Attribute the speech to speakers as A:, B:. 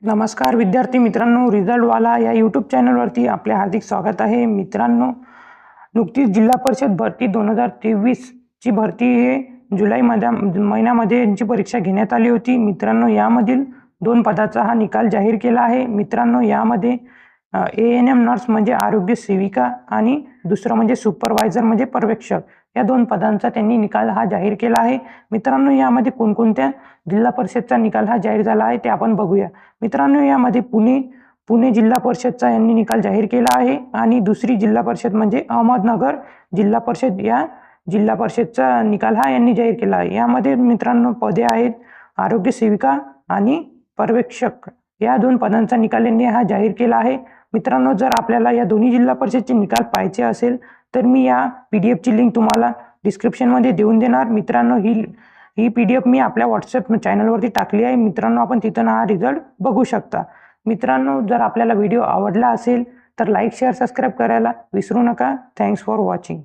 A: नमस्कार विद्यार्थी मित्रांनो, रिझल्टवाला या यूट्यूब चॅनलवरती आपले हार्दिक स्वागत आहे. मित्रांनो, नुकतीच जिल्हा परिषद भरती 2023 ची भरती हे जुलै महिन्यामध्ये यांची परीक्षा घेण्यात आली होती. मित्रांनो, यामधील 2 पदाचा हा निकाल जाहीर केला आहे. मित्रांनो, यामध्ये ANM नर्स म्हणजे आरोग्य सेविका आणि दुसरं म्हणजे सुपरवायझर म्हणजे पर्यवेक्षक या 2 पदांचा त्यांनी निकाल हा जाहीर केला आहे. मित्रांनो, यामध्ये कोणकोणत्या जिल्हा परिषदचा निकाल हा जाहीर झाला आहे ते आपण बघूया. मित्रांनो, यामध्ये पुणे जिल्हा परिषदचा यांनी निकाल जाहीर केला आहे आणि दुसरी जिल्हा परिषद म्हणजे अहमदनगर जिल्हा परिषद या जिल्हा परिषदचा निकाल हा यांनी जाहीर केला आहे. यामध्ये मित्रांनो पदे आहेत आरोग्य सेविका आणि पर्यवेक्षक या 2 पदांचा निकाल यांनी हा जाहीर केला आहे. मित्रांनो, जर आपल्याला या दोन्ही जिल्हा परिषदचे निकाल पाहायचे असेल तर मी या PDF ची लिंक तुम्हाला डिस्क्रिप्शनमध्ये देऊन देणार. मित्रांनो, ही PDF मी आपल्या व्हॉट्सअप चॅनलवरती टाकली आहे. मित्रांनो, आपण तिथून हा रिझल्ट बघू शकता. मित्रांनो, जर आपल्याला व्हिडिओ आवडला असेल तर लाईक शेअर सबस्क्राईब करायला विसरू नका. Thanks for watching.